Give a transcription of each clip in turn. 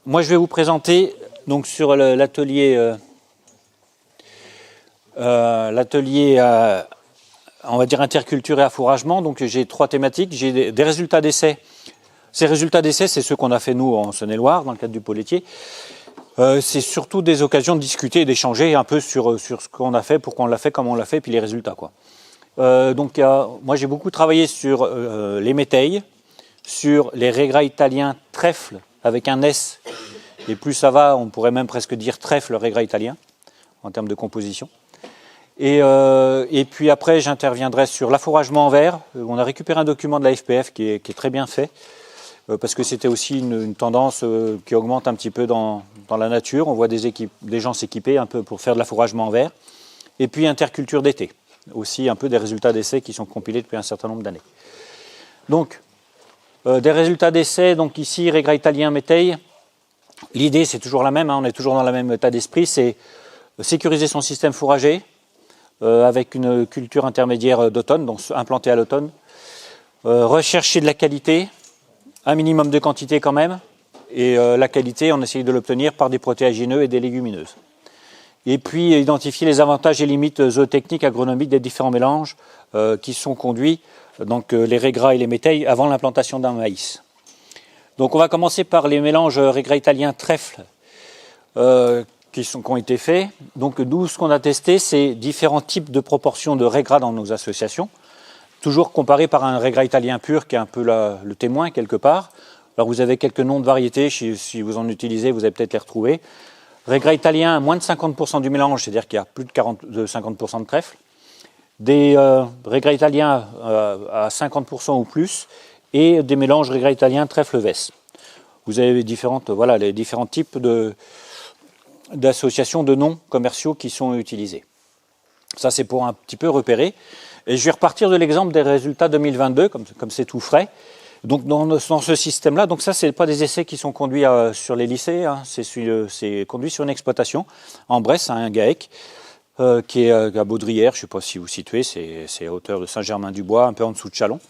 moi je vais vous présenter donc sur l'atelier on va dire interculture et affouragement. Donc j'ai 3 thématiques. J'ai des résultats d'essai. Ces résultats d'essai, c'est ceux qu'on a fait nous en Saône-et-Loire dans le cadre du pôle laitier. C'est surtout des occasions de discuter et d'échanger un peu sur ce qu'on a fait, pourquoi on l'a fait, comment on l'a fait, puis les résultats, quoi. Moi j'ai beaucoup travaillé sur les métailles, sur les régras italiens trèfle avec un S, et plus ça va, on pourrait même presque dire trèfle régras italien en termes de composition. Et puis après, j'interviendrai sur l'affouragement en verre. On a récupéré un document de la FPF qui est très bien fait, parce que c'était aussi une tendance qui augmente un petit peu dans la nature. On voit des gens s'équiper un peu pour faire de l'affouragement en verre. Et puis interculture d'été, aussi un peu des résultats d'essai qui sont compilés depuis un certain nombre d'années. Donc, des résultats d'essai, donc ici, régras italien, métaille. L'idée, c'est toujours la même, hein, on est toujours dans le même état d'esprit, c'est sécuriser son système fourrager, avec une culture intermédiaire d'automne, donc implantée à l'automne. Rechercher de la qualité, un minimum de quantité quand même, et la qualité, on essaye de l'obtenir par des protéagineux et des légumineuses. Et puis identifier les avantages et limites zootechniques, agronomiques des différents mélanges qui sont conduits, donc les régras et les métailles, avant l'implantation d'un maïs. Donc on va commencer par les mélanges régras italiens trèfle, qui ont été faits. Donc nous, ce qu'on a testé, c'est différents types de proportions de régras dans nos associations, toujours comparé par un régras italien pur qui est un peu le témoin quelque part. Alors vous avez quelques noms de variétés, si vous en utilisez, vous allez peut-être les retrouver. Régras italien, moins de 50% du mélange, c'est-à-dire qu'il y a plus de 50% de trèfle. Des régras italiens à 50% ou plus, et des mélanges régras italiens trèfle-vesse. Vous avez les différents types d'associations de noms commerciaux qui sont utilisés. Ça, c'est pour un petit peu repérer. Et je vais repartir de l'exemple des résultats 2022, comme c'est tout frais. Donc, dans ce système-là, donc ça, c'est pas des essais qui sont conduits sur les lycées, hein, c'est conduit sur une exploitation en Bresse, à un GAEC, qui est à Baudrière, je ne sais pas si vous situez, c'est à hauteur de Saint-Germain-du-Bois, un peu en dessous de Châlons,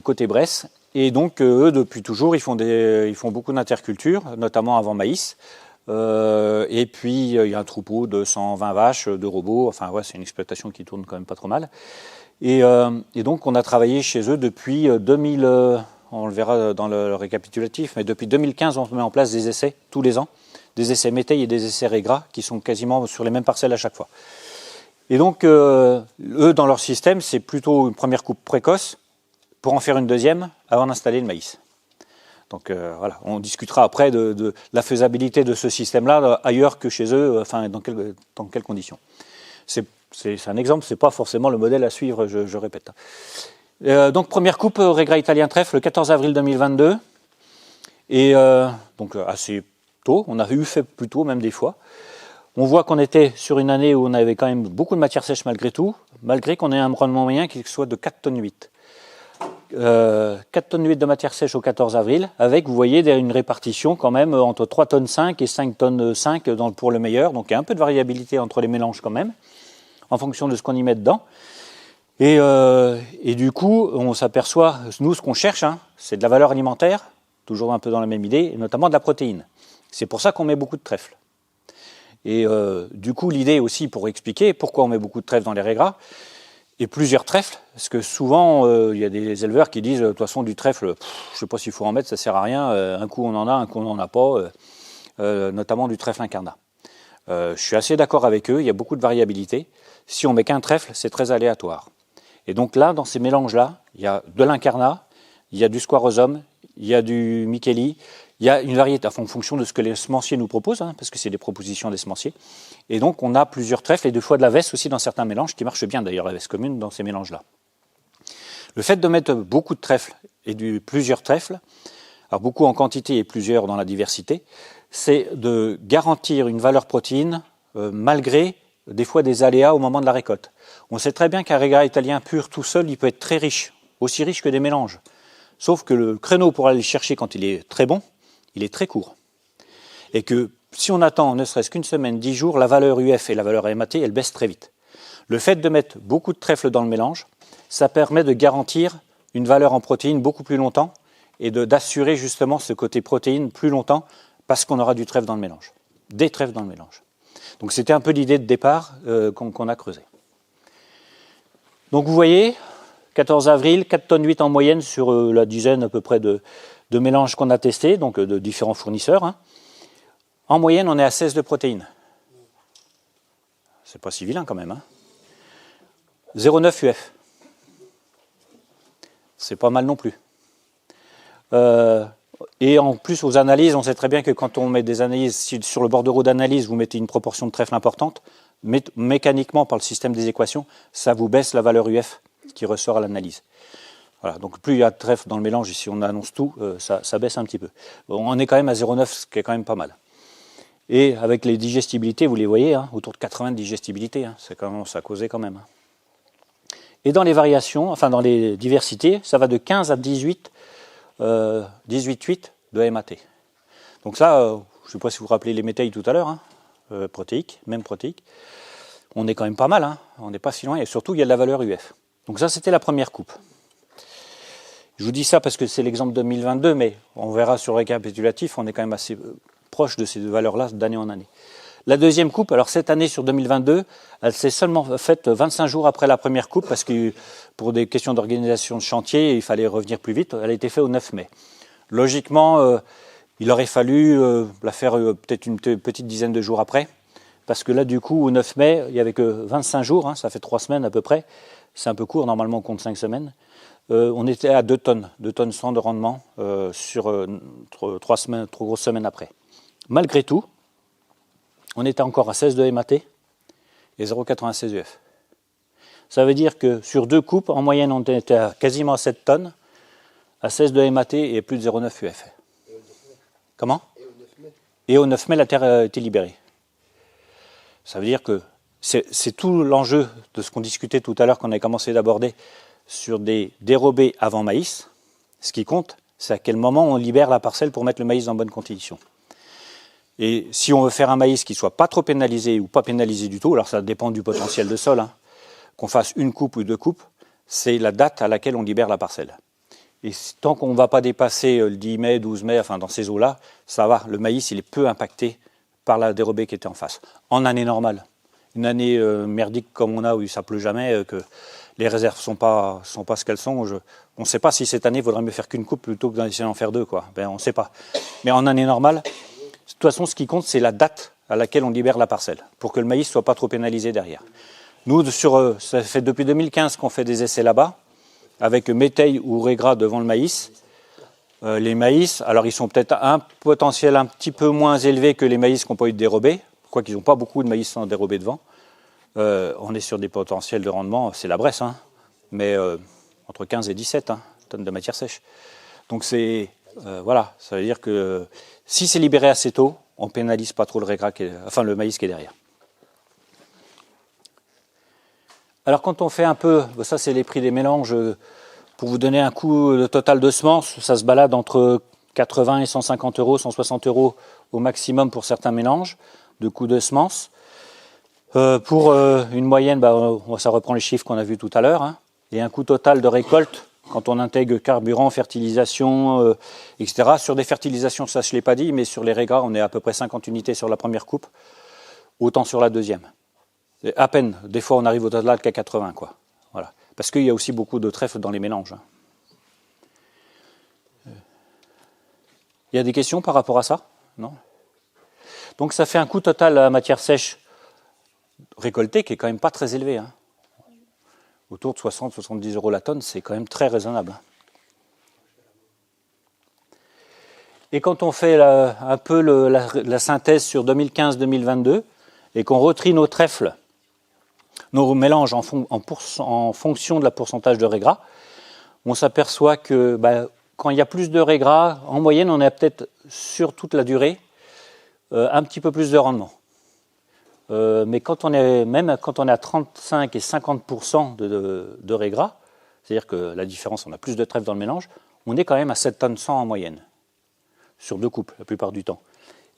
côté Bresse. Et donc, eux, depuis toujours, ils font beaucoup d'interculture, notamment avant maïs. Et puis il y a un troupeau de 120 vaches, de robots, enfin ouais, c'est une exploitation qui tourne quand même pas trop mal. Et donc on a travaillé chez eux depuis 2000, on le verra dans le récapitulatif, mais depuis 2015 on met en place des essais tous les ans, des essais métailles et des essais régras qui sont quasiment sur les mêmes parcelles à chaque fois. Et donc eux dans leur système c'est plutôt une première coupe précoce pour en faire une deuxième avant d'installer le maïs. Donc voilà, on discutera après de la faisabilité de ce système-là ailleurs que chez eux, enfin dans quelles conditions. C'est un exemple, c'est pas forcément le modèle à suivre, je répète. Donc première coupe régras italien trèfle le 14 avril 2022, et donc assez tôt, on a eu fait plus tôt même des fois. On voit qu'on était sur une année où on avait quand même beaucoup de matière sèche malgré tout, malgré qu'on ait un rendement moyen qui soit de 4,8 tonnes. 4,8 tonnes de matière sèche au 14 avril, avec, vous voyez, une répartition quand même entre 3,5 tonnes et 5,5 tonnes pour le meilleur. Donc il y a un peu de variabilité entre les mélanges quand même, en fonction de ce qu'on y met dedans. Et du coup, on s'aperçoit, nous, ce qu'on cherche, hein, c'est de la valeur alimentaire, toujours un peu dans la même idée, et notamment de la protéine. C'est pour ça qu'on met beaucoup de trèfle. Et du coup, l'idée aussi, pour expliquer pourquoi on met beaucoup de trèfle dans les régras, et plusieurs trèfles, parce que souvent, il y a des éleveurs qui disent, de toute façon, du trèfle, je ne sais pas s'il faut en mettre, ça ne sert à rien, un coup on en a, un coup on n'en a pas, notamment du trèfle incarnat. Je suis assez d'accord avec eux, il y a beaucoup de variabilité. Si on met qu'un trèfle, c'est très aléatoire. Et donc là, dans ces mélanges-là, il y a de l'incarnat, il y a du squarosome, il y a du micheli, il y a une variété, en fonction de ce que les semenciers nous proposent, hein, parce que c'est des propositions des semenciers. Et donc, on a plusieurs trèfles et deux fois de la veste aussi dans certains mélanges, qui marchent bien d'ailleurs, la veste commune, dans ces mélanges-là. Le fait de mettre beaucoup de trèfles et plusieurs trèfles, alors beaucoup en quantité et plusieurs dans la diversité, c'est de garantir une valeur protéine malgré des fois des aléas au moment de la récolte. On sait très bien qu'un régras italien pur tout seul, il peut être très riche, aussi riche que des mélanges. Sauf que le créneau pour aller le chercher quand il est très bon, il est très court. Et que si on attend ne serait-ce qu'une semaine, 10 jours, la valeur UF et la valeur MAT, elle baisse très vite. Le fait de mettre beaucoup de trèfle dans le mélange, ça permet de garantir une valeur en protéines beaucoup plus longtemps et d'assurer justement ce côté protéine plus longtemps parce qu'on aura du trèfle dans le mélange, des trèfles dans le mélange. Donc c'était un peu l'idée de départ qu'on a creusée. Donc vous voyez, 14 avril, 4 tonnes 8 en moyenne sur la dizaine à peu près de mélanges qu'on a testés, donc de différents fournisseurs. Hein. En moyenne, on est à 16 de protéines. C'est pas si vilain quand même. Hein. 0,9 UF. C'est pas mal non plus. Et en plus, aux analyses, on sait très bien que quand on met des analyses, si sur le bordereau d'analyse, vous mettez une proportion de trèfle importante, mécaniquement, par le système des équations, ça vous baisse la valeur UF qui ressort à l'analyse. Voilà, donc plus il y a de trèfle dans le mélange, et si on annonce tout, ça baisse un petit peu. On est quand même à 0,9, ce qui est quand même pas mal. Et avec les digestibilités, vous les voyez, hein, autour de 80 de digestibilité, hein, ça commence à causer quand même. Hein. Et dans les variations, enfin dans les diversités, ça va de 15 à 18, 18,8 de MAT. Donc ça, je ne sais pas si vous vous rappelez les métailles tout à l'heure, hein, protéiques, même protéiques. On est quand même pas mal, hein, on n'est pas si loin, et surtout il y a de la valeur UF. Donc ça, c'était la première coupe. Je vous dis ça parce que c'est l'exemple 2022, mais on verra sur le récapitulatif, on est quand même assez proche de ces valeurs-là d'année en année. La deuxième coupe, alors cette année sur 2022, elle s'est seulement faite 25 jours après la première coupe parce que pour des questions d'organisation de chantier, il fallait revenir plus vite. Elle a été faite au 9 mai. Logiquement, il aurait fallu la faire peut-être une petite dizaine de jours après parce que là, du coup, au 9 mai, il n'y avait que 25 jours, hein, ça fait 3 semaines à peu près. C'est un peu court, normalement on compte 5 semaines. On était à 2 tonnes 100 de rendement sur 3 grosses semaines après. Malgré tout, on était encore à 16 de MAT et 0,96 UF. Ça veut dire que sur 2 coupes, en moyenne, on était à quasiment 7 tonnes, à 16 de MAT et plus de 0,9 UF. Comment ? Et au 9 mai, la terre a été libérée. Ça veut dire que c'est tout l'enjeu de ce qu'on discutait tout à l'heure, qu'on avait commencé d'aborder sur des dérobés avant maïs. Ce qui compte, c'est à quel moment on libère la parcelle pour mettre le maïs dans bonnes conditions. Et si on veut faire un maïs qui ne soit pas trop pénalisé ou pas pénalisé du tout, alors ça dépend du potentiel de sol, hein, qu'on fasse une coupe ou 2 coupes, c'est la date à laquelle on libère la parcelle. Et tant qu'on ne va pas dépasser le 10 mai, 12 mai, enfin dans ces eaux-là, ça va, le maïs il est peu impacté par la dérobée qui était en face. En année normale, une année merdique comme on a où ça pleut jamais, que les réserves sont pas ce qu'elles sont, on ne sait pas si cette année il vaudrait mieux faire qu'une coupe plutôt que d'essayer d'en faire 2, quoi. Ben, on ne sait pas. Mais en année normale, de toute façon, ce qui compte, c'est la date à laquelle on libère la parcelle, pour que le maïs ne soit pas trop pénalisé derrière. Nous, ça fait depuis 2015 qu'on fait des essais là-bas, avec métaille ou régras devant le maïs. Les maïs, alors ils sont peut-être un potentiel un petit peu moins élevé que les maïs qui n'ont pas eu de dérobé, quoiqu'ils n'ont pas beaucoup de maïs sans dérobé devant. On est sur des potentiels de rendement, c'est la Bresse, hein, mais entre 15 et 17 tonnes de matière sèche. Donc c'est... voilà, ça veut dire que si c'est libéré assez tôt, on ne pénalise pas trop le maïs qui est derrière. Alors quand on fait un peu, ça c'est les prix des mélanges, pour vous donner un coût total de semences, ça se balade entre 80 et 150 euros, 160 euros au maximum pour certains mélanges de coût de semences. Pour une moyenne, ça reprend les chiffres qu'on a vus tout à l'heure, hein, et un coût total de récolte, quand on intègre carburant, fertilisation, etc. Sur des fertilisations, ça je ne l'ai pas dit, mais sur les régras, on est à peu près 50 unités sur la première coupe, autant sur la deuxième. À peine, des fois on arrive au-delà qu'à 80, quoi. Voilà. Parce qu'il y a aussi beaucoup de trèfle dans les mélanges. Hein. Il y a des questions par rapport à ça ? Non ? Donc ça fait un coût total à matière sèche récoltée qui est quand même pas très élevé. Hein. Autour de 60-70 euros la tonne, c'est quand même très raisonnable. Et quand on fait un peu la synthèse sur 2015-2022 et qu'on retrie nos trèfles, nos mélanges en fonction de la pourcentage de régras, on s'aperçoit que quand il y a plus de régras, en moyenne, on a peut-être sur toute la durée un petit peu plus de rendement. Mais quand on est à 35 et 50% de régras, c'est-à-dire que la différence, on a plus de trèfle dans le mélange, on est quand même à 7 tonnes 100 en moyenne, sur 2 coupes la plupart du temps.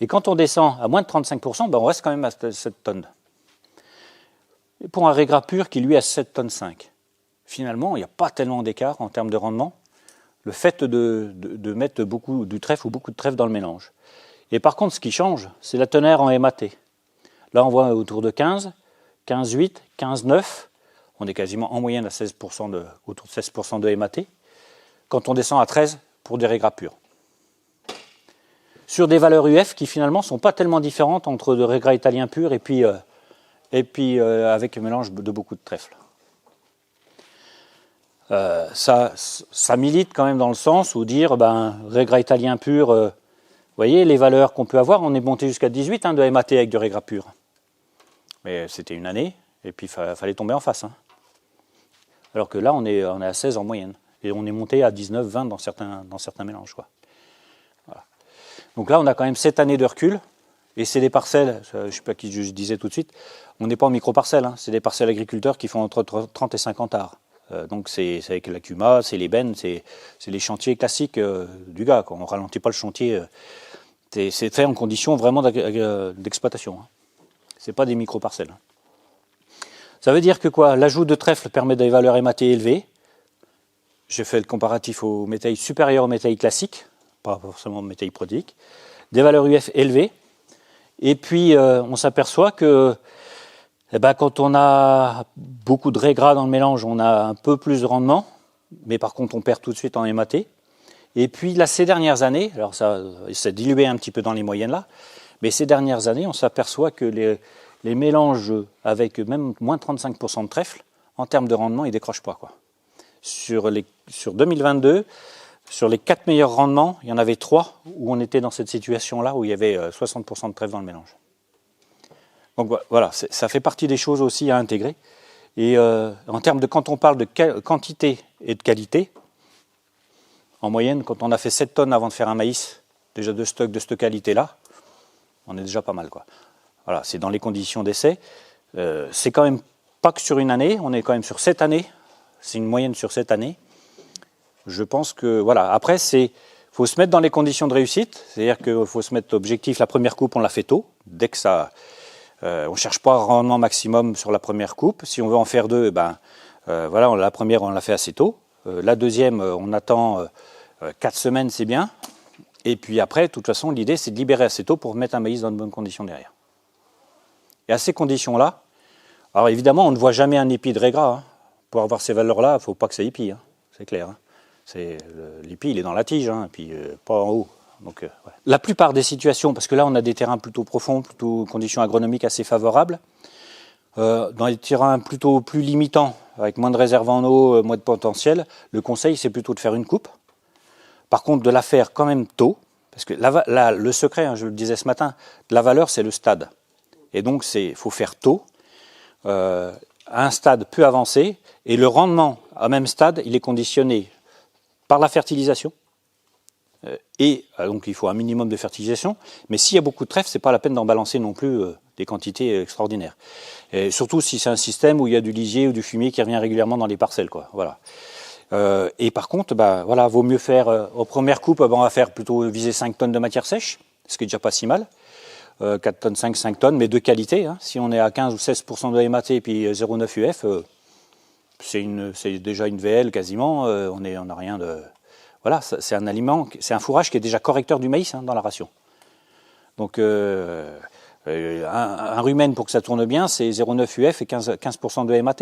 Et quand on descend à moins de 35%, on reste quand même à 7 tonnes. Et pour un régras pur qui lui est à 7 tonnes 5. Finalement, il n'y a pas tellement d'écart en termes de rendement, le fait de mettre beaucoup du trèfle ou beaucoup de trèfle dans le mélange. Et par contre, ce qui change, c'est la teneur en MAT. Là, on voit autour de 15, 15,8, 15,9. On est quasiment en moyenne à 16% autour de 16% de MAT. Quand on descend à 13 pour des raies pures. Sur des valeurs UF qui finalement ne sont pas tellement différentes entre de raies italien pur et puis avec un mélange de beaucoup de trèfle. Ça milite quand même dans le sens où dire, raies italien pur, vous voyez les valeurs qu'on peut avoir, on est monté jusqu'à 18 de MAT avec de raies pur. Mais c'était une année, et puis il fallait tomber en face. Alors que là, on est à 16 en moyenne. Et on est monté à 19, 20 dans certains mélanges, quoi. Voilà. Donc là, on a quand même 7 années de recul. Et c'est des parcelles, je ne sais pas qui je disais tout de suite, on n'est pas en micro-parcelles. C'est des parcelles agriculteurs qui font entre 30 et 50 arts. Donc c'est avec la CUMA, c'est les bennes, c'est les chantiers classiques du gars, quoi. On ne ralentit pas le chantier. C'est fait en conditions vraiment d'exploitation. Ce n'est pas des micro-parcelles. Ça veut dire que quoi? L'ajout de trèfle permet des valeurs MAT élevées. J'ai fait le comparatif aux métailles supérieures aux métailles classiques, pas forcément aux métailles protéiques. Des valeurs UF élevées. Et puis on s'aperçoit que quand on a beaucoup de raies gras dans le mélange, on a un peu plus de rendement. Mais par contre, on perd tout de suite en MAT. Et puis là, ces dernières années, alors ça s'est dilué un petit peu dans les moyennes là, mais ces dernières années, on s'aperçoit que les mélanges avec même moins de 35% de trèfle, en termes de rendement, ils ne décrochent pas, quoi. Sur 2022, sur les 4 meilleurs rendements, il y en avait 3 où on était dans cette situation-là, où il y avait 60% de trèfle dans le mélange. Donc voilà, ça fait partie des choses aussi à intégrer. Et en termes de, quand on parle de quantité et de qualité, en moyenne, quand on a fait 7 tonnes avant de faire un maïs, déjà de stock de cette qualité-là, on est déjà pas mal, quoi. Voilà, c'est dans les conditions d'essai. C'est quand même pas que sur une année, on est quand même sur 7 années. C'est une moyenne sur 7 années. Je pense que, voilà, après, faut se mettre dans les conditions de réussite. C'est-à-dire qu'il faut se mettre objectif. La première coupe, on l'a fait tôt. Dès que ça, on ne cherche pas un rendement maximum sur la première coupe. Si on veut en faire 2, voilà, la première, on l'a fait assez tôt. La deuxième, on attend 4 semaines, c'est bien. Et puis après, de toute façon, l'idée, c'est de libérer assez tôt pour mettre un maïs dans de bonnes conditions derrière. Et à ces conditions-là, alors évidemment, on ne voit jamais un épi de raies gras. Pour avoir ces valeurs-là, il ne faut pas que ça épie, c'est clair. L'épi, il est dans la tige, et puis pas en haut. Donc, ouais. La plupart des situations, parce que là, on a des terrains plutôt profonds, plutôt conditions agronomiques assez favorables. Dans les terrains plutôt plus limitants, avec moins de réserves en eau, moins de potentiel, le conseil, c'est plutôt de faire une coupe. Par contre, de la faire quand même tôt, parce que le secret, je le disais ce matin, de la valeur, c'est le stade. Et donc, il faut faire tôt, à un stade peu avancé, et le rendement à même stade, il est conditionné par la fertilisation, et donc il faut un minimum de fertilisation, mais s'il y a beaucoup de trèfle, ce n'est pas la peine d'en balancer non plus des quantités extraordinaires. Et surtout si c'est un système où il y a du lisier ou du fumier qui revient régulièrement dans les parcelles, quoi. Voilà. Et par contre, voilà, vaut mieux faire, aux premières coupes, on va faire plutôt viser 5 tonnes de matière sèche, ce qui est déjà pas si mal. 4 tonnes 5 tonnes, mais de qualité. Si on est à 15 ou 16% de MAT et puis 0,9 UF, c'est déjà une VL quasiment. On n'a rien de... Voilà, c'est un aliment, c'est un fourrage qui est déjà correcteur du maïs dans la ration. Donc un rumen, pour que ça tourne bien, c'est 0,9 UF et 15% de MAT.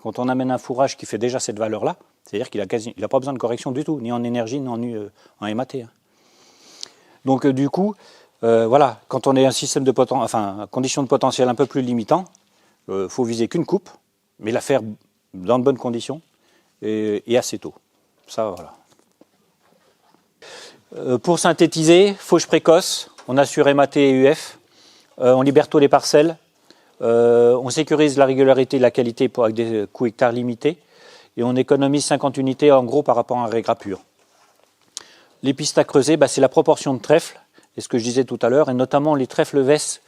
Quand on amène un fourrage qui fait déjà cette valeur-là, c'est-à-dire qu'il n'a pas besoin de correction du tout, ni en énergie, ni en MAT. Donc du coup, voilà, quand on est un système de condition de potentiel un peu plus limitant, faut viser qu'une coupe, mais la faire dans de bonnes conditions et assez tôt. Ça, voilà. Pour synthétiser, fauche précoce, on assure MAT et UF, on libère tôt les parcelles, on sécurise la régularité et la qualité avec des coûts hectares limités, et on économise 50 unités en gros par rapport à un raies pur. Les pistes à creuser, c'est la proportion de trèfle, et ce que je disais tout à l'heure, et notamment les trèfles vesses.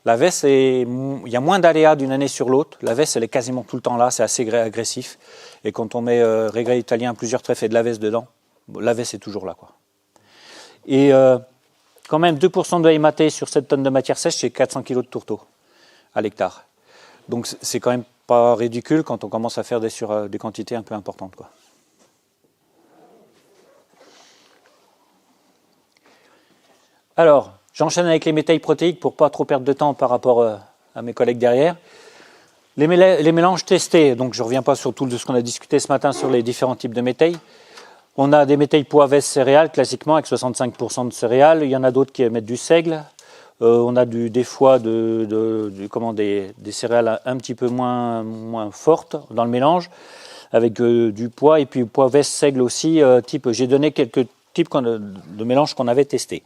La vesse, il y a moins d'aléas d'une année sur l'autre. La vesse, elle est quasiment tout le temps là, c'est assez agressif. Et quand on met raies italien, plusieurs trèfles et de la vesse dedans, la vesse est toujours là, quoi. Et quand même 2% de MAT sur 7 tonnes de matière sèche, c'est 400 kg de tourteau à l'hectare. Donc c'est quand même pas ridicule quand on commence à faire sur des quantités un peu importantes, quoi. Alors, J'enchaîne avec les métailles protéiques pour pas trop perdre de temps par rapport à mes collègues derrière. Les mélanges testés, donc je ne reviens pas sur tout ce qu'on a discuté ce matin sur les différents types de métailles. On a des métailles pois, veste, céréales, classiquement, avec 65% de céréales. Il y en a d'autres qui mettent du seigle. On a des fois des céréales un petit peu moins fortes dans le mélange, avec du pois, et puis pois, veste, seigle aussi. J'ai donné quelques types de mélanges qu'on avait testés.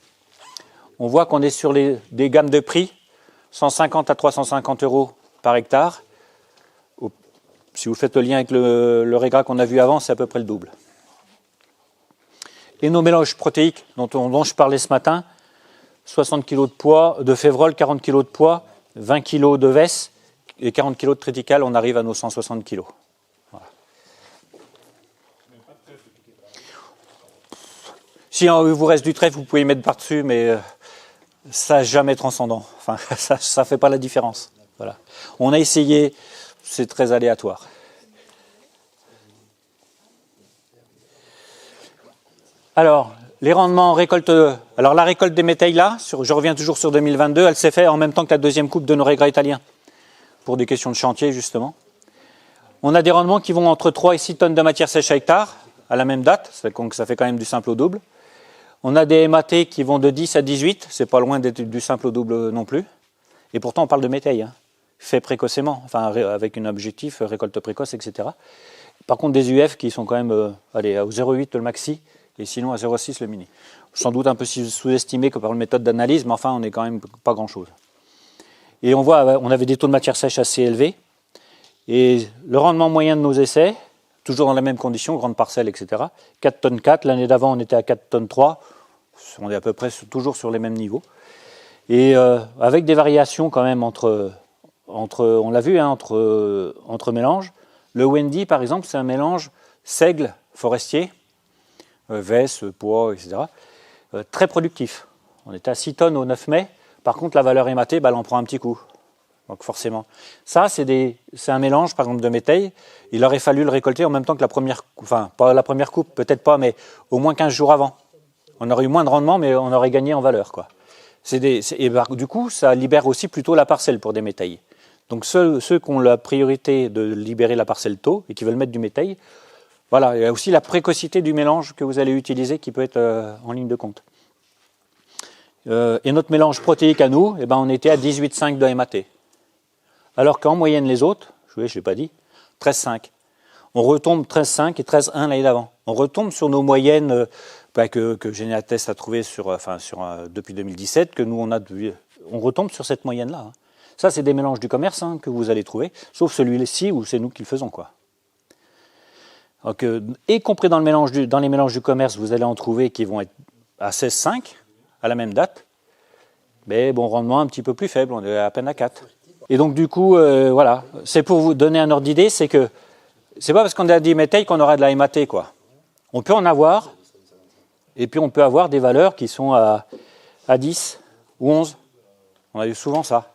On voit qu'on est sur des gammes de prix, 150 à 350 € par hectare. Si vous faites le lien avec le régras qu'on a vu avant, c'est à peu près le double. Et nos mélanges protéiques dont je parlais ce matin, 60 kg de pois, de févrole, 40 kg de pois, 20 kg de vesse et 40 kg de triticale, on arrive à nos 160 kg. Voilà. Si il vous reste du trèfle, vous pouvez y mettre par-dessus, mais ça jamais transcendant. Enfin, ça fait pas la différence. Voilà. On a essayé, c'est très aléatoire. Alors, les rendements en récolte. Alors, la récolte des métailles là, je reviens toujours sur 2022, elle s'est faite en même temps que la deuxième coupe de nos régras italiens, pour des questions de chantier justement. On a des rendements qui vont entre 3 et 6 tonnes de matière sèche à hectare, à la même date, donc ça fait quand même du simple au double. On a des MAT qui vont de 10 à 18, c'est pas loin d'être du simple au double non plus. Et pourtant, on parle de métailles, hein, fait précocement, enfin avec un objectif récolte précoce, etc. Par contre, des UF qui sont quand même à 0,8 le maxi, et sinon à 0,6 le mini. Sans doute un peu sous-estimé que par une méthode d'analyse, mais enfin, on n'est quand même pas grand-chose. Et on voit, on avait des taux de matière sèche assez élevés. Et le rendement moyen de nos essais, toujours dans les mêmes conditions, grandes parcelles, etc. 4 tonnes 4, l'année d'avant, on était à 4 tonnes 3. On est à peu près toujours sur les mêmes niveaux. Et avec des variations quand même entre on l'a vu, hein, entre mélanges. Le Wendy, par exemple, c'est un mélange seigle forestier, vesse, pois, etc. Très productif. On était à 6 tonnes au 9 mai. Par contre, la valeur hématée, elle en prend un petit coup. Donc forcément. Ça, c'est un mélange, par exemple, de métailles. Il aurait fallu le récolter en même temps que la première coupe. Enfin, pas la première coupe, peut-être pas, mais au moins 15 jours avant. On aurait eu moins de rendement, mais on aurait gagné en valeur, quoi. Du coup, ça libère aussi plutôt la parcelle pour des métailles. Donc ceux qui ont la priorité de libérer la parcelle tôt et qui veulent mettre du métail, voilà, il y a aussi la précocité du mélange que vous allez utiliser qui peut être en ligne de compte. Et notre mélange protéique à nous, on était à 18,5 de MAT. Alors qu'en moyenne les autres, je ne l'ai pas dit, 13,5. On retombe 13,5 et 13,1 l'année d'avant. On retombe sur nos moyennes que Généatest a trouvées depuis 2017, que nous on retombe sur cette moyenne-là. Hein. Ça, c'est des mélanges du commerce que vous allez trouver, sauf celui-ci où c'est nous qui le faisons, quoi. Donc, y compris dans les mélanges du commerce, vous allez en trouver qui vont être à 16,5 à la même date, mais bon rendement un petit peu plus faible, on est à peine à 4. Et donc du coup, voilà, c'est pour vous donner un ordre d'idée, c'est que c'est pas parce qu'on a des métailles qu'on aura de la MAT, quoi. On peut en avoir, et puis on peut avoir des valeurs qui sont à 10 ou 11. On a eu souvent ça.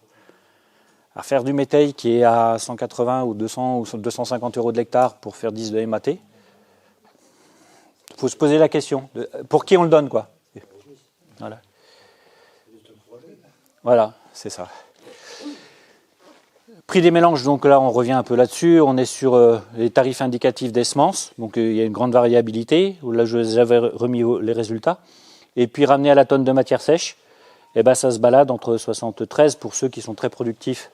À faire du métail qui est à 180 ou 200 ou 250 € de l'hectare pour faire 10 de MAT, il faut se poser la question, pour qui on le donne, quoi. Voilà. Voilà, c'est ça. Prix des mélanges, donc là on revient un peu là-dessus, on est sur les tarifs indicatifs des semences, donc il y a une grande variabilité, là j'avais remis les résultats, et puis ramené à la tonne de matière sèche, ça se balade entre 73 pour ceux qui sont très productifs,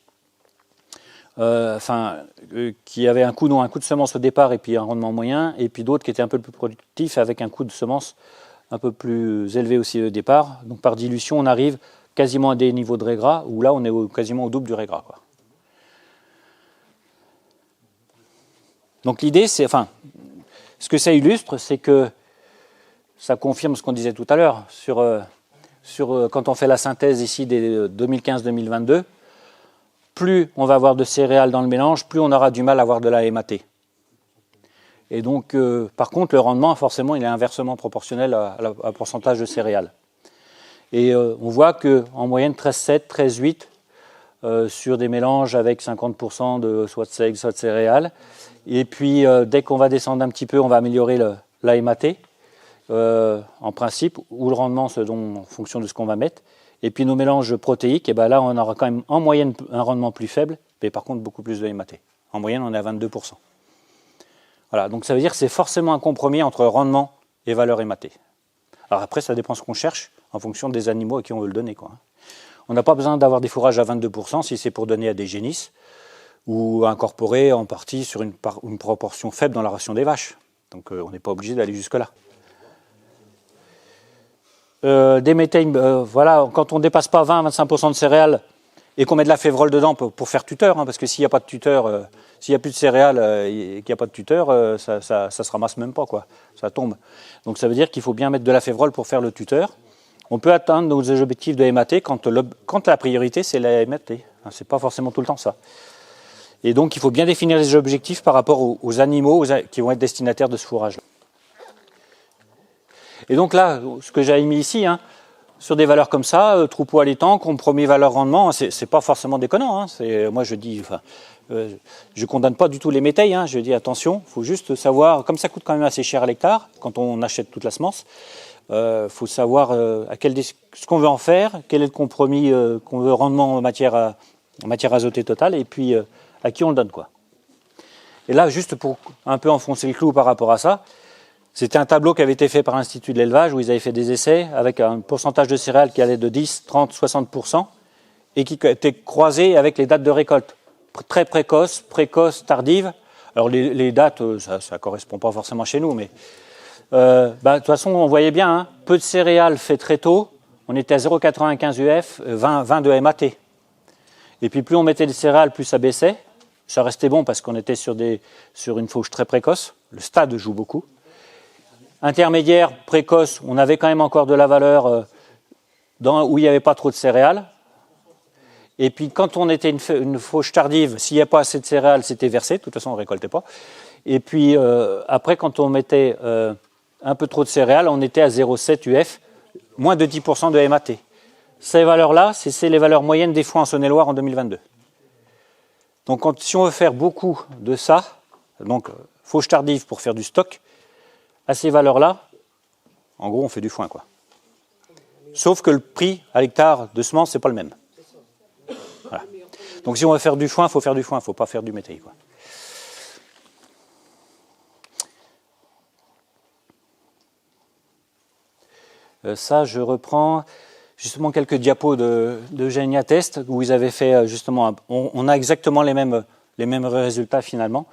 qui avaient un coût de semence au départ et puis un rendement moyen, et puis d'autres qui étaient un peu plus productifs avec un coût de semence un peu plus élevé aussi au départ. Donc par dilution, on arrive quasiment à des niveaux de régras, où là on est quasiment au double du régras, quoi. Donc l'idée, ce que ça illustre, c'est que ça confirme ce qu'on disait tout à l'heure quand on fait la synthèse ici des 2015-2022. Plus on va avoir de céréales dans le mélange, plus on aura du mal à avoir de la MAT. Et donc, par contre, le rendement, forcément, il est inversement proportionnel à pourcentage de céréales. Et on voit qu'en moyenne, 13,7, 13,8 sur des mélanges avec 50% de soit de seigle, soit de céréales. Et puis, dès qu'on va descendre un petit peu, on va améliorer la MAT, en principe, ou le rendement en fonction de ce qu'on va mettre. et puis nos mélanges protéiques, et ben là on aura quand même en moyenne un rendement plus faible, mais par contre beaucoup plus de MAT. En moyenne on est à 22%. Voilà, donc ça veut dire que c'est forcément un compromis entre rendement et valeur MAT. Alors après ça dépend ce qu'on cherche en fonction des animaux à qui on veut le donner, quoi. On n'a pas besoin d'avoir des fourrages à 22% si c'est pour donner à des génisses ou incorporer en partie sur une proportion faible dans la ration des vaches. Donc on n'est pas obligé d'aller jusque-là. Des méthanes, voilà, quand on ne dépasse pas 20-25% de céréales et qu'on met de la févrole dedans pour faire tuteur, hein, parce que s'il n'y a pas de tuteur, s'il n'y a plus de céréales et qu'il n'y a pas de tuteur, ça se ramasse même pas, quoi. Ça tombe. Donc ça veut dire qu'il faut bien mettre de la févrole pour faire le tuteur. On peut atteindre nos objectifs de MAT quand la priorité c'est la MAT. Hein, c'est pas forcément tout le temps ça. Et donc il faut bien définir les objectifs par rapport aux animaux qui vont être destinataires de ce fourrage. Et donc là, ce que j'avais mis ici, hein, sur des valeurs comme ça, troupeau allaitant, compromis valeur-rendement, c'est pas forcément déconnant. Hein, moi je dis, je condamne pas du tout les métayes, hein, je dis attention, il faut juste savoir, comme ça coûte quand même assez cher à l'hectare, quand on achète toute la semence, faut savoir ce qu'on veut en faire, quel est le compromis qu'on veut rendement en matière azotée totale, et puis à qui on le donne, quoi. Et là, juste pour un peu enfoncer le clou par rapport à ça, c'était un tableau qui avait été fait par l'Institut de l'élevage où ils avaient fait des essais avec un pourcentage de céréales qui allait de 10, 30, 60% et qui était croisé avec les dates de récolte. Très précoce, tardive. Alors les dates, ça ne correspond pas forcément chez nous, mais de toute façon, on voyait bien, hein, peu de céréales fait très tôt, on était à 0,95 UF, 20 de MAT. Et puis plus on mettait des céréales, plus ça baissait. Ça restait bon parce qu'on était sur une fauche très précoce. Le stade joue beaucoup. Intermédiaire, précoce, on avait quand même encore de la valeur où il n'y avait pas trop de céréales. Et puis quand on était une fauche tardive, s'il n'y a pas assez de céréales, c'était versé. De toute façon, on ne récoltait pas. Et puis après, quand on mettait un peu trop de céréales, on était à 0,7 UF, moins de 10% de MAT. Ces valeurs-là, c'est les valeurs moyennes des foins en Saône-et-Loire en 2022. Donc si on veut faire beaucoup de ça, donc fauche tardive pour faire du stock, à ces valeurs-là, en gros, on fait du foin, quoi. Sauf que le prix à l'hectare de semences, c'est pas le même. Voilà. Donc si on veut faire du foin, il faut faire du foin, il ne faut pas faire du métail, quoi. Ça, je reprends justement quelques diapos de Genia Test où ils avaient fait justement, on a exactement les mêmes résultats finalement.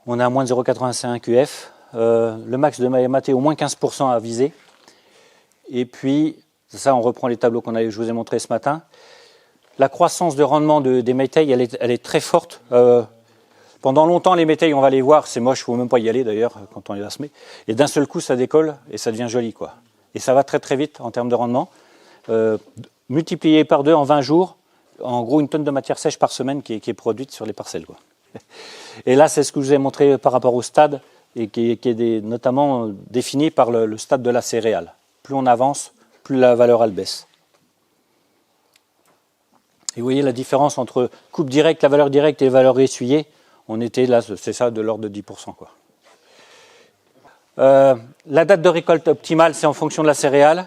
On a moins de 0,85 UF. Le max de MAT au moins 15% à viser. Et puis, ça on reprend les tableaux je vous ai montrés ce matin. La croissance de rendement des métails, elle est très forte. Pendant longtemps, les métails, on va les voir, c'est moche, il ne faut même pas y aller d'ailleurs quand on les a semés. Et d'un seul coup, ça décolle et ça devient joli, quoi. Et ça va très très vite en termes de rendement. Multiplié par 2 en 20 jours, en gros une tonne de matière sèche par semaine qui est produite sur les parcelles, quoi. Et là, c'est ce que je vous ai montré par rapport au stade, et qui est notamment défini par le stade de la céréale. Plus on avance, plus la valeur elle baisse. Et vous voyez la différence entre coupe directe, la valeur directe et les valeurs essuyées. On était là, c'est ça, de l'ordre de 10%, quoi. La date de récolte optimale, c'est en fonction de la céréale.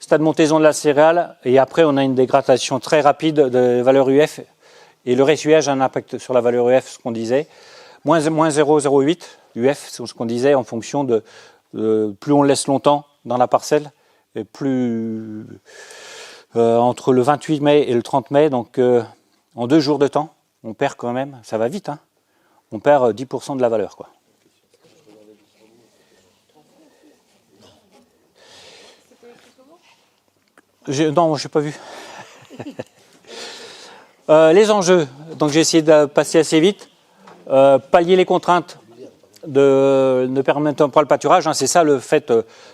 Stade de montaison de la céréale. Et après, on a une dégradation très rapide de valeur UF. Et le ressuyage a un impact sur la valeur UF, ce qu'on disait. Moins 0,08 UF, c'est ce qu'on disait, en fonction de plus on le laisse longtemps dans la parcelle, et plus entre le 28 mai et le 30 mai, donc en 2 jours de temps, on perd quand même, ça va vite, hein, on perd 10% de la valeur, quoi. Non, je n'ai pas vu. Les enjeux, donc j'ai essayé de passer assez vite. Pallier les contraintes ne permettant pas le pâturage, hein, c'est ça le fait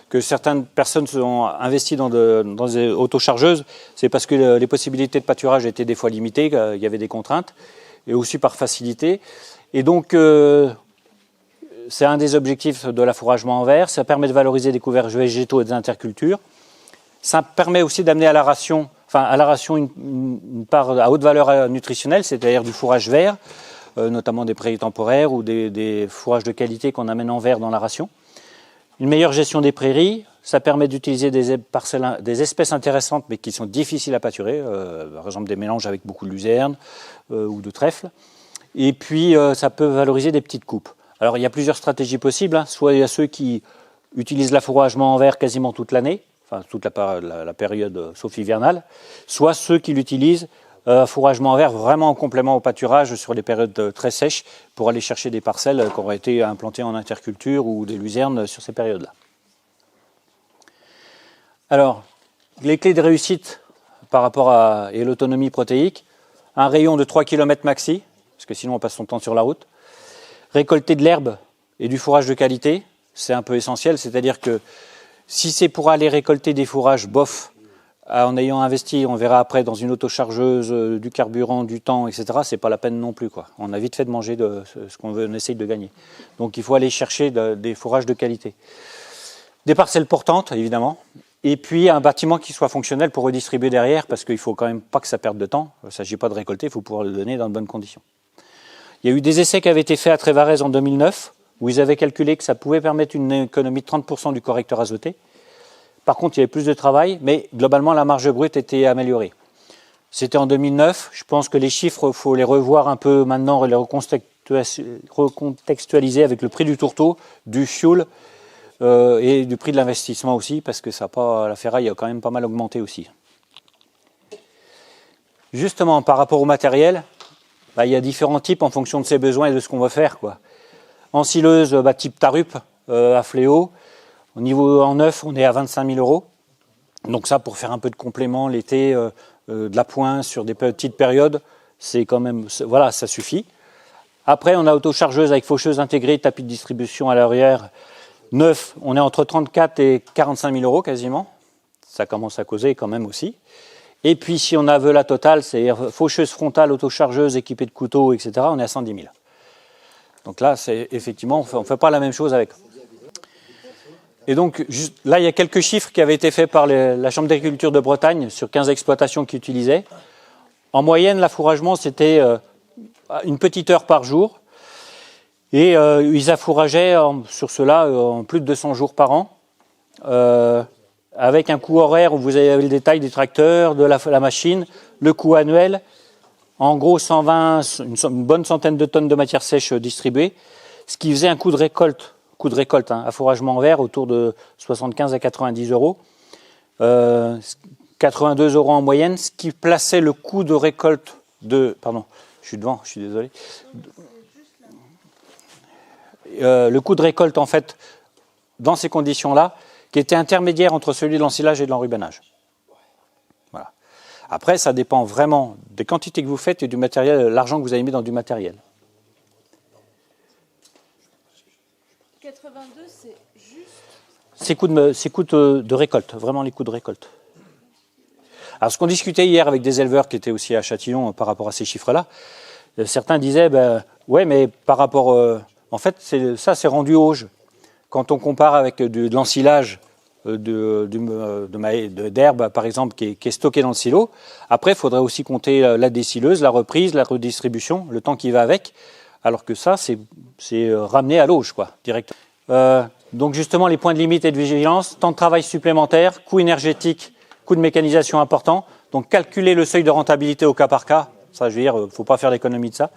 que certaines personnes sont investies dans des autochargeuses, c'est parce que les possibilités de pâturage étaient des fois limitées, il y avait des contraintes, et aussi par facilité. Et donc, c'est un des objectifs de l'affouragement en verre, ça permet de valoriser des couverts végétaux et des intercultures. Ça permet aussi d'amener à la ration, une part à haute valeur nutritionnelle, c'est-à-dire du fourrage vert, notamment des prairies temporaires ou des fourrages de qualité qu'on amène en verre dans la ration. Une meilleure gestion des prairies, ça permet d'utiliser des espèces intéressantes mais qui sont difficiles à pâturer, par exemple des mélanges avec beaucoup de luzerne ou de trèfle. Et puis ça peut valoriser des petites coupes. Alors il y a plusieurs stratégies possibles, hein. Soit il y a ceux qui utilisent l'affouragement en verre quasiment toute l'année, enfin toute la période sauf hivernale, soit ceux qui l'utilisent fourragement en verre vraiment en complément au pâturage sur les périodes très sèches pour aller chercher des parcelles qui auraient été implantées en interculture ou des luzernes sur ces périodes-là. Alors, les clés de réussite par rapport à l'autonomie protéique, un rayon de 3 km maxi, parce que sinon on passe son temps sur la route, récolter de l'herbe et du fourrage de qualité, c'est un peu essentiel, c'est-à-dire que si c'est pour aller récolter des fourrages bof, en ayant investi, on verra après, dans une autochargeuse, du carburant, du temps, etc., c'est pas la peine non plus, quoi. On a vite fait de manger de ce qu'on essaye de gagner. Donc il faut aller chercher des fourrages de qualité. Des parcelles portantes, évidemment, et puis un bâtiment qui soit fonctionnel pour redistribuer derrière, parce qu'il faut quand même pas que ça perde de temps. Il ne s'agit pas de récolter, il faut pouvoir le donner dans de bonnes conditions. Il y a eu des essais qui avaient été faits à Trévarez en 2009, où ils avaient calculé que ça pouvait permettre une économie de 30% du correcteur azoté. Par contre, il y avait plus de travail, mais globalement, la marge brute était améliorée. C'était en 2009. Je pense que les chiffres, il faut les revoir un peu maintenant, les recontextualiser avec le prix du tourteau, du fioul et du prix de l'investissement aussi, parce que ça la ferraille a quand même pas mal augmenté aussi. Justement, par rapport au matériel, il y a différents types en fonction de ses besoins et de ce qu'on veut faire, quoi. En sileuse, type Tarup, à fléau. Au niveau en neuf, on est à 25 000 €. Donc ça, pour faire un peu de complément l'été, de la pointe sur des petites périodes, c'est quand même, voilà, ça suffit. Après, on a autochargeuse avec faucheuse intégrée, tapis de distribution à l'arrière. Neuf, on est entre 34 et 45 000 € quasiment. Ça commence à causer quand même aussi. Et puis, si on veut la totale, c'est faucheuse frontale, autochargeuse, équipée de couteaux, etc., on est à 110 000. Donc là, c'est effectivement, on ne fait pas la même chose avec. Et donc, là, il y a quelques chiffres qui avaient été faits par la Chambre d'agriculture de Bretagne sur 15 exploitations qui utilisaient. En moyenne, l'affouragement, c'était une petite heure par jour. Et ils affourageaient sur cela en plus de 200 jours par an, avec un coût horaire où vous avez le détail des tracteurs, de la machine, le coût annuel, en gros 120, une bonne centaine de tonnes de matière sèche distribuées, ce qui faisait un coût de récolte, affouragement en verre autour de 75 à 90 €, 82 € en moyenne, ce qui plaçait le coût de récolte pardon, je suis devant, je suis désolé. Le coût de récolte, en fait, dans ces conditions-là, qui était intermédiaire entre celui de l'ensilage et de l'enrubanage. Voilà. Après, ça dépend vraiment des quantités que vous faites et du matériel, l'argent que vous avez mis dans du matériel. 82, c'est juste... Ces coûts de récolte, vraiment les coûts de récolte. Alors, ce qu'on discutait hier avec des éleveurs qui étaient aussi à Châtillon par rapport à ces chiffres-là, certains disaient, ouais, mais par rapport... en fait, ça, c'est rendu auge. Quand on compare avec de l'ensilage d'herbe, par exemple, qui est stocké dans le silo, après, il faudrait aussi compter la décileuse, la reprise, la redistribution, le temps qui va avec, alors que ça, c'est ramené à l'auge, quoi, direct. Donc, justement, les points de limite et de vigilance, temps de travail supplémentaire, coût énergétique, coût de mécanisation important. Donc, calculer le seuil de rentabilité au cas par cas. Ça, je veux dire, il ne faut pas faire d'économie de ça.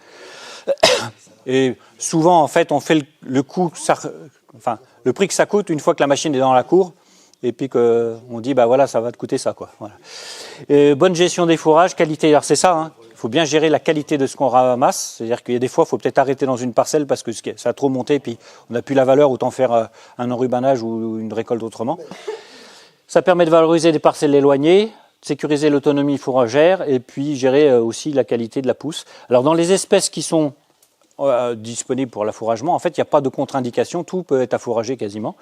Et souvent, en fait, on fait le prix que ça coûte une fois que la machine est dans la cour, et puis qu'on dit, voilà, ça va te coûter ça, quoi. Voilà. Et bonne gestion des fourrages, qualité. Alors c'est ça, hein. Il faut bien gérer la qualité de ce qu'on ramasse. C'est-à-dire qu'il y a des fois, il faut peut-être arrêter dans une parcelle parce que ça a trop monté, puis on n'a plus la valeur, autant faire un enrubanage ou une récolte autrement. Ça permet de valoriser des parcelles éloignées, sécuriser l'autonomie fourragère, et puis gérer aussi la qualité de la pousse. Alors dans les espèces qui sont disponibles pour l'affouragement, en fait, il n'y a pas de contre-indication, tout peut être affouragé quasiment.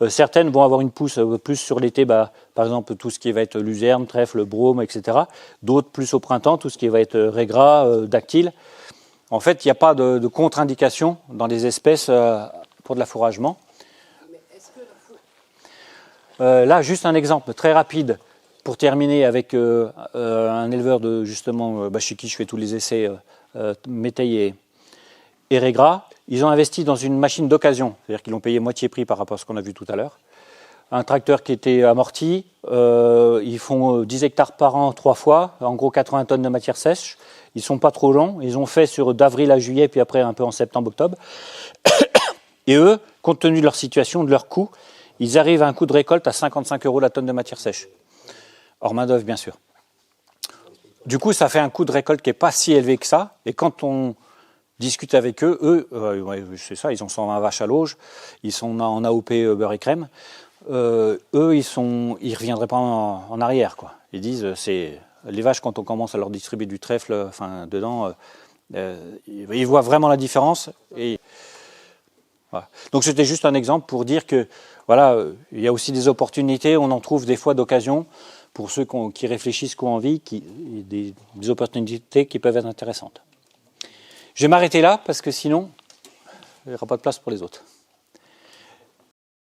Certaines vont avoir une pousse plus sur l'été, par exemple tout ce qui va être luzerne, trèfle, brome, etc. D'autres plus au printemps, tout ce qui va être raigrats, dactyle. En fait, il n'y a pas de contre-indication dans les espèces pour de l'affouragement. Là, juste un exemple très rapide pour terminer avec un éleveur de justement chez qui je fais tous les essais métaillés et raigrats. Ils ont investi dans une machine d'occasion, c'est-à-dire qu'ils l'ont payé moitié prix par rapport à ce qu'on a vu tout à l'heure. un tracteur qui était amorti. Ils font 10 hectares par an 3 fois, en gros 80 tonnes de matière sèche. Ils sont pas trop longs. Ils ont fait sur d'avril à juillet, puis après un peu en septembre-octobre. Et eux, compte tenu de leur situation, de leur coût, ils arrivent à un coût de récolte à 55 € la tonne de matière sèche. Hors main d'œuvre, bien sûr. Du coup, ça fait un coût de récolte qui n'est pas si élevé que ça. Et quand on discute avec eux, c'est ça, ils ont 120 vaches à l'auge, ils sont en AOP beurre et crème. Eux, ils reviendraient pas en arrière, quoi. Ils disent, les vaches, quand on commence à leur distribuer du trèfle, dedans, ils voient vraiment la différence. Et voilà. Donc c'était juste un exemple pour dire que voilà, il y a aussi des opportunités, on en trouve des fois d'occasion pour ceux qui réfléchissent, qui ont envie, des opportunités qui peuvent être intéressantes. Je vais m'arrêter là parce que sinon, il n'y aura pas de place pour les autres.